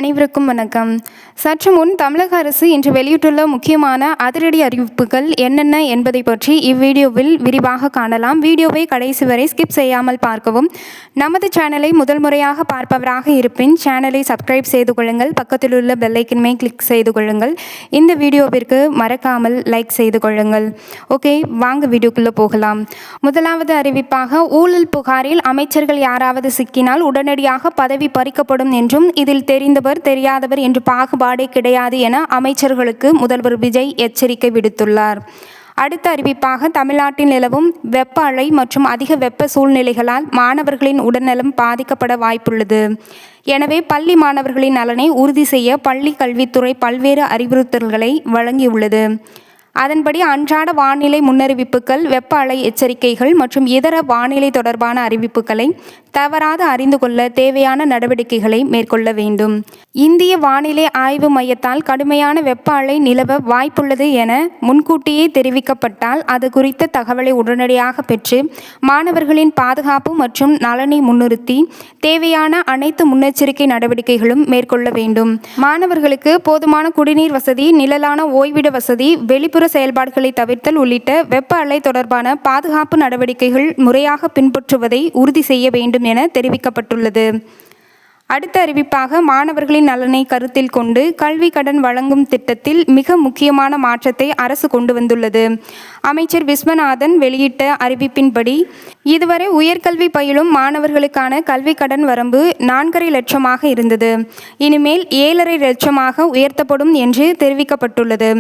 அனைவருக்கும் வணக்கம். சற்று முன் தமிழக அரசு இன்று வெளியிட்டுள்ள முக்கியமான அதிரடி அறிவிப்புகள் என்னென்ன என்பதை பற்றி இவ்வீடியோவில் விரிவாக காணலாம். வீடியோவை கடைசி வரை ஸ்கிப் செய்யாமல் பார்க்கவும். நமது சேனலை முதல் முறையாக பார்ப்பவராக இருப்பின் சேனலை சப்ஸ்கிரைப் செய்து கொள்ளுங்கள். பக்கத்தில் உள்ள பெல் ஐக்கனை கிளிக் செய்து கொள்ளுங்கள். இந்த வீடியோவிற்கு மறக்காமல் லைக் செய்து கொள்ளுங்கள். ஓகே, வாங்க வீடியோக்குள்ளே போகலாம். முதலாவது அறிவிப்பாக, ஊழல் புகாரில் அமைச்சர்கள் யாராவது சிக்கினால் உடனடியாக பதவி பறிக்கப்படும் என்றும் இதில் தெரிந்தவர் தெரியாதவர் என்று பாகுபாடே கிடையாது என அமைச்சர்களுக்கு முதல்வர் விஜய் எச்சரிக்கை விடுத்துள்ளார். அடுத்த அறிவிப்பாக, தமிழ்நாட்டில் நிலவும் வெப்ப அலை மற்றும் அதிக வெப்ப சூழ்நிலைகளால் மாணவர்களின் உடல்நலம் பாதிக்கப்பட வாய்ப்புள்ளது. எனவே பள்ளி மாணவர்களின் நலனை உறுதி செய்ய பள்ளி கல்வித்துறை பல்வேறு அறிவுறுத்தல்களை வழங்கியுள்ளது. அதன்படி அன்றாட வானிலை முன்னறிவிப்புகள், வெப்ப அலை எச்சரிக்கைகள் மற்றும் இதர வானிலை தொடர்பான அறிவிப்புகளை தவறாது அறிந்து கொள்ள தேவையான நடவடிக்கைகளை மேற்கொள்ள வேண்டும். இந்திய வானிலை ஆய்வு மையத்தால் கடுமையான வெப்ப அலை நிலவ வாய்ப்புள்ளது என முன்கூட்டியே தெரிவிக்கப்பட்டால் அது குறித்த தகவலை உடனடியாக பெற்று மாணவர்களின் பாதுகாப்பு மற்றும் நலனை முன்னிறுத்தி தேவையான அனைத்து முன்னெச்சரிக்கை நடவடிக்கைகளும் மேற்கொள்ள வேண்டும். மாணவர்களுக்கு போதுமான குடிநீர் வசதி, நிழலான ஓய்விட வசதி, வெளிப்புற செயல்பாடுகளை தவிர்த்தல் உள்ளிட்ட வெப்ப அலை தொடர்பான பாதுகாப்பு நடவடிக்கைகள் முறையாக பின்பற்றுவதை உறுதி செய்ய வேண்டும் என தெரிவிக்கப்பட்டுள்ளது. அடுத்த அறிவிப்பாக, மாணவர்களின் நலனை கருத்தில் கொண்டு கல்வி கடன் வழங்கும் திட்டத்தில் மிக முக்கியமான மாற்றத்தை அரசு கொண்டு வந்துள்ளது. அமைச்சர் விஸ்வநாதன் வெளியிட்ட அறிவிப்பின்படி, இதுவரை உயர்கல்வி பயிலும் மாணவர்களுக்கான கல்வி கடன் வரம்பு 4.5 லட்சமாக இருந்தது. இனிமேல் 7.5 லட்சமாக உயர்த்தப்படும் என்று தெரிவிக்கப்பட்டுள்ளது.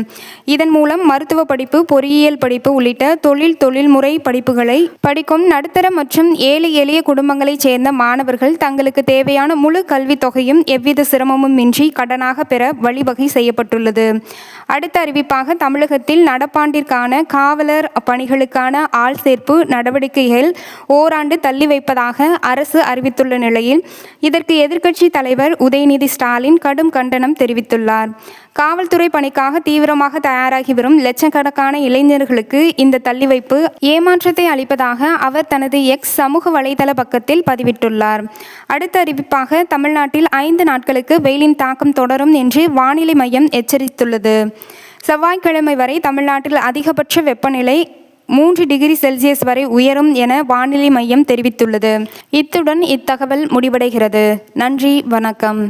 இதன் மூலம் மருத்துவ படிப்பு, பொறியியல் படிப்பு உள்ளிட்ட தொழில்முறை படிப்புகளை படிக்கும் நடுத்தர மற்றும் ஏழை எளிய குடும்பங்களைச் சேர்ந்த மாணவர்கள் தங்களுக்கு தேவையான முழு கல்வி தொகையும் எவ்வித சிரமமும் இன்றி கடனாக பெற வழிவகை செய்யப்பட்டுள்ளது. அடுத்த அறிவிப்பாக, தமிழகத்தில் நடப்பாண்டிற்கான காவலர் பணிகளுக்கான ஆள் சேர்ப்பு நடவடிக்கைகள் ஓராண்டு தள்ளி வைப்பதாக அரசு அறிவித்துள்ள நிலையில் இதற்கு எதிர்க்கட்சி தலைவர் உதயநிதி ஸ்டாலின் கடும் கண்டனம் தெரிவித்துள்ளார். காவல்துறை பணிக்காக தீவிரமாக தயாராகி வரும் லட்சக்கணக்கான இளைஞர்களுக்கு இந்த தள்ளிவைப்பு ஏமாற்றத்தை அளிப்பதாக அவர் தனது எக்ஸ் சமூக வலைதள பக்கத்தில் பதிவிட்டுள்ளார். அடுத்த அறிவிப்பாக, தமிழ்நாட்டில் 5 நாட்களுக்கு வெயிலின் தாக்கம் தொடரும் என்று வானிலை மையம் எச்சரித்துள்ளது. செவ்வாய்க்கிழமை வரை தமிழ்நாட்டில் அதிகபட்ச வெப்பநிலை 3 டிகிரி செல்சியஸ் வரை உயரும் என வானிலை மையம் தெரிவித்துள்ளது. இத்துடன் இத்தகவல் முடிவடைகிறது. நன்றி, வணக்கம்.